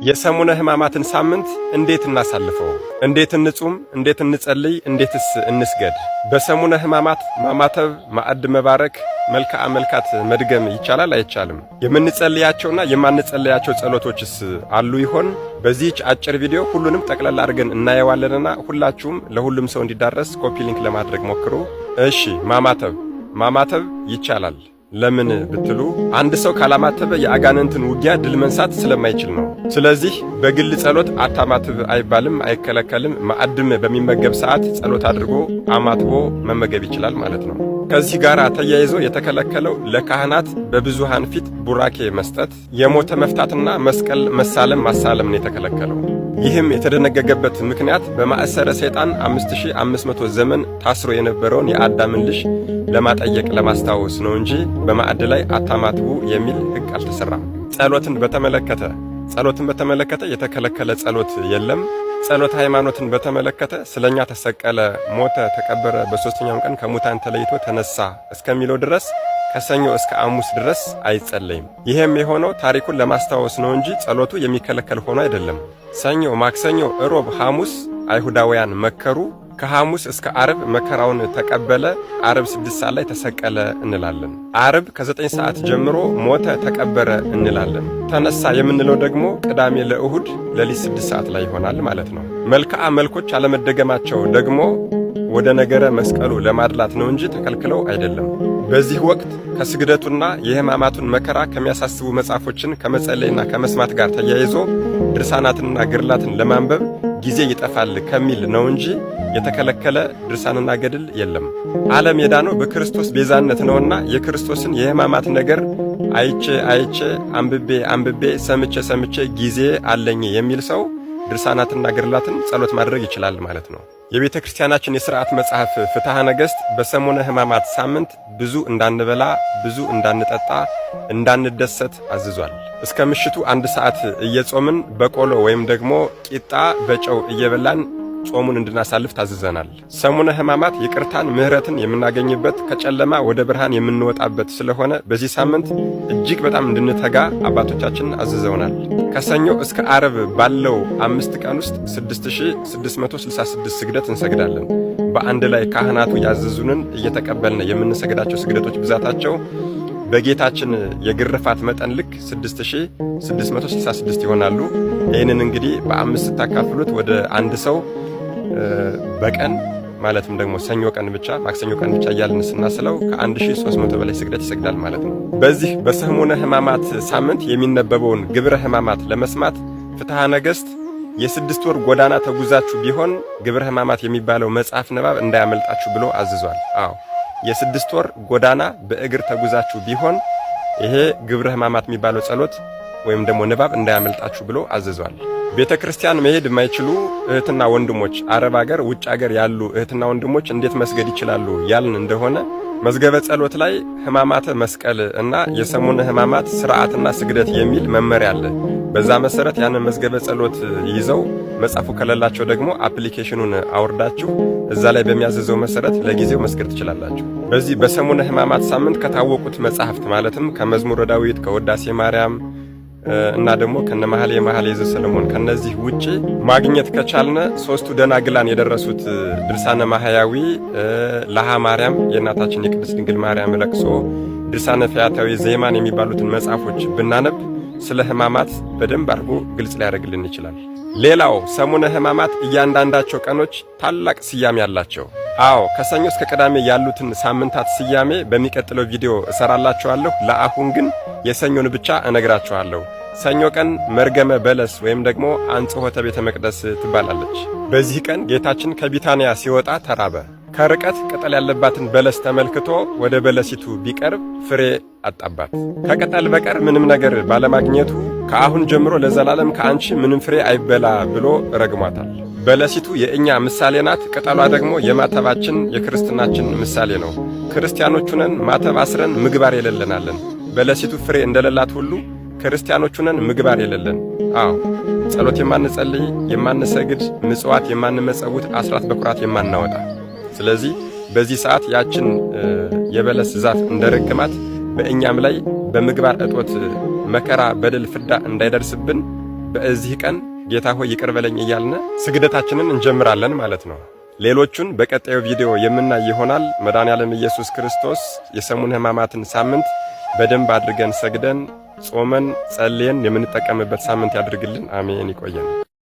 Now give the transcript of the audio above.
የሰሙነ ሕማማትን ሳምንት እንዴት እናሳልፈው? እንዴት እንጹም? እንዴት እንጸልይ? እንዴትስ እንስገድ? በሰሙነ ሕማማት ማማተብ፣ ማዕድ መባረክ፣ መልክዓ መልካት መድገም ይቻላል አይቻልም? የምንጸልያቸውና የማንጸልያቸው ጸሎቶችስ አሉ ይሆን? በዚህች አጭር ቪዲዮ ሁሉንም ጠቅላላ አድርገን እናየዋለንና ሁላችሁም ለሁሉም ሰው እንዲዳረስ ኮፒ ሊንክ ለማድረግ ሞክሩ። እሺ፣ ማማተብ ይቻላል። ለምን ብትሉ አንድ ሰው ካላማተበ የአጋንንትን ውጊያ ድል መንሳት ስለማይችል ነው። ስለዚህ በግል ጸሎት አታማትብ አይባልም፣ አይከለከልም። ማዕድም በሚመገብ ሰዓት ጸሎት አድርጎ አማትቦ መመገብ ይችላል ማለት ነው። ከዚህ ጋር ተያይዞ የተከለከለው ለካህናት በብዙሃን ፊት ቡራኬ መስጠት፣ የሞተ መፍታትና መስቀል ማሳለም ነው የተከለከለው። ይህም የተደነገገበት ምክንያት በማእሰረ ሰይጣን 5500 ዘመን ታስሮ የነበረውን የአዳምን ልጅ ለማጠየቅ ለማስታወስ ነው እንጂ በማዕድ ላይ አታማትቡ የሚል ሕግ አልተሰራም። ጸሎትን በተመለከተ የተከለከለ ጸሎት የለም። ጸሎት ሃይማኖትን በተመለከተ ስለኛ ተሰቀለ፣ ሞተ፣ ተቀበረ፣ በሶስተኛው ቀን ከሙታን ተለይቶ ተነሳ እስከሚለው ድረስ ከሰኞ እስከ ሐሙስ ድረስ አይጸለይም። ይሄም የሆነው ታሪኩን ለማስታወስ ነው እንጂ ጸሎቱ የሚከለከል ሆኖ አይደለም። ሰኞ፣ ማክሰኞ፣ እሮብ፣ ሐሙስ አይሁዳውያን መከሩ። ከሐሙስ እስከ ዓርብ መከራውን ተቀበለ። ዓርብ 6 ሰዓት ላይ ተሰቀለ እንላለን። ዓርብ ከ9 ሰዓት ጀምሮ ሞተ፣ ተቀበረ እንላለን። ተነሳ የምንለው ደግሞ ቅዳሜ ለእሁድ ሌሊት 6 ሰዓት ላይ ይሆናል ማለት ነው። መልክዓ መልኮች አለመደገማቸው ደግሞ ወደ ነገረ መስቀሉ ለማድላት ነው እንጂ ተከልክለው አይደለም። በዚህ ወቅት ከስግደቱና የሕማማቱን መከራ ከሚያሳስቡ መጽሐፎችን ከመጸለይና ከመስማት ጋር ተያይዞ ድርሳናትንና ግርላትን ለማንበብ ጊዜ ይጠፋል ከሚል ነው እንጂ የተከለከለ ድርሳንና ገድል የለም። ዓለም የዳነው በክርስቶስ ቤዛነት ነውና የክርስቶስን የሕማማት ነገር አይቼ አንብቤ ሰምቼ ጊዜ አለኝ የሚል ሰው ድርሳናትና ግርላትን ጸሎት ማድረግ ይችላል ማለት ነው። የቤተ ክርስቲያናችን የሥርዓት መጽሐፍ ፍትሐ ነገሥት በሰሙነ ሕማማት ሳምንት ብዙ እንዳንበላ፣ ብዙ እንዳንጠጣ፣ እንዳንደሰት አዝዟል። እስከ ምሽቱ 1 ሰዓት እየጾምን በቆሎ ወይም ደግሞ ቂጣ በጨው እየበላን ጾሙን እንድናሳልፍ ታዝዘናል። ሰሙነ ሕማማት ይቅርታን፣ ምሕረትን የምናገኝበት ከጨለማ ወደ ብርሃን የምንወጣበት ስለሆነ በዚህ ሳምንት እጅግ በጣም እንድንተጋ አባቶቻችን አዝዘውናል። ከሰኞ እስከ ዓርብ ባለው 5 ቀን ውስጥ 6666 ስግደት እንሰግዳለን። በአንድ ላይ ካህናቱ ያዘዙንን እየተቀበልን የምንሰግዳቸው ስግደቶች ብዛታቸው በጌታችን የግርፋት መጠን ልክ 6666 ይሆናሉ። ይህንን እንግዲህ በ5 ስታካፍሉት ወደ አንድ ሰው በቀን ማለትም ደግሞ ሰኞ ቀን ብቻ ማክሰኞ ቀን ብቻ እያልን ስናስለው ከ1300 በላይ ስግደት ይሰግዳል ማለት ነው። በዚህ በሰሙነ ሕማማት ሳምንት የሚነበበውን ግብረ ሕማማት ለመስማት ፍትሐ ነገሥት የ6 ወር ጎዳና ተጉዛችሁ ቢሆን ግብረ ሕማማት የሚባለው መጽሐፍ ንባብ እንዳያመልጣችሁ ብሎ አዝዟል። አዎ የ6 ወር ጎዳና በእግር ተጉዛችሁ ቢሆን ይሄ ግብረ ሕማማት የሚባለው ጸሎት ወይም ደግሞ ንባብ እንዳያመልጣችሁ ብሎ አዝዟል። ቤተ ክርስቲያን መሄድ የማይችሉ እህትና ወንድሞች፣ አረብ ሀገር፣ ውጭ ሀገር ያሉ እህትና ወንድሞች እንዴት መስገድ ይችላሉ ያልን እንደሆነ መዝገበ ጸሎት ላይ ሕማማተ መስቀል እና የሰሙነ ሕማማት ሥርዓትና ስግደት የሚል መመሪያ አለ። በዛ መሰረት ያንን መዝገበ ጸሎት ይዘው መጻፉ ከሌላቸው ደግሞ አፕሊኬሽኑን አውርዳችሁ እዛ ላይ በሚያዘዘው መሰረት ለጊዜው መስገድ ትችላላችሁ። በዚህ በሰሙነ ሕማማት ሳምንት ከታወቁት መጻሕፍት ማለትም ከመዝሙረ ዳዊት፣ ከውዳሴ ማርያም እና ደግሞ ከነመኃልየ ዘሰሎሞን ከነዚህ ውጪ ማግኘት ከቻልነ 3ቱ ደናግላን የደረሱት ድርሳነ ማህያዊ፣ ለሃ ማርያም የእናታችን የቅድስት ድንግል ማርያም ለቅሶ፣ ድርሳነ ፈያታዊ ዜማን የሚባሉትን መጽሐፎች ብናነብ ስለ ሕማማት በደንብ አድርጎ ግልጽ ሊያደርግልን ይችላል። ሌላው ሰሙነ ሕማማት እያንዳንዳቸው ቀኖች ታላቅ ስያሜ አላቸው። አዎ ከሰኞ እስከ ቅዳሜ ያሉትን ሳምንታት ስያሜ በሚቀጥለው ቪዲዮ እሰራላችኋለሁ። ለአሁን ግን የሰኞን ብቻ እነግራችኋለሁ። ሰኞ ቀን መርገመ በለስ ወይም ደግሞ አንጽሖተ ቤተ መቅደስ ትባላለች። በዚህ ቀን ጌታችን ከቢታንያ ሲወጣ ተራበ። ከርቀት ቅጠል ያለባትን በለስ ተመልክቶ ወደ በለሲቱ ቢቀርብ ፍሬ አጣባት። ከቅጠል በቀር ምንም ነገር ባለማግኘቱ ከአሁን ጀምሮ ለዘላለም ከአንቺ ምንም ፍሬ አይበላ ብሎ ረግሟታል። በለሲቱ የእኛ ምሳሌ ናት። ቅጠሏ ደግሞ የማተባችን የክርስትናችን ምሳሌ ነው። ክርስቲያኖቹነን ማተብ አስረን ምግባር የሌለናለን። በለሲቱ ፍሬ እንደሌላት ሁሉ ክርስቲያኖቹነን ምግባር የሌለን። አዎ ጸሎት የማንጸልይ፣ የማንሰግድ፣ ምጽዋት የማንመጸውት፣ አስራት በኩራት የማናወጣ። ስለዚህ በዚህ ሰዓት ያችን የበለስ ዛፍ እንደረገማት በእኛም ላይ በምግባር እጦት መከራ፣ በደል፣ ፍዳ እንዳይደርስብን በዚህ ቀን ጌታ ሆይ ይቅር በለኝ እያልን ስግደታችንን እንጀምራለን ማለት ነው። ሌሎቹን በቀጣዩ ቪዲዮ የምናይ ይሆናል። መድኃኔዓለም ኢየሱስ ክርስቶስ የሰሙነ ሕማማትን ሳምንት በደንብ አድርገን ሰግደን ጾመን ጸልየን የምንጠቀምበት ሳምንት ያድርግልን። አሜን። ይቆየን።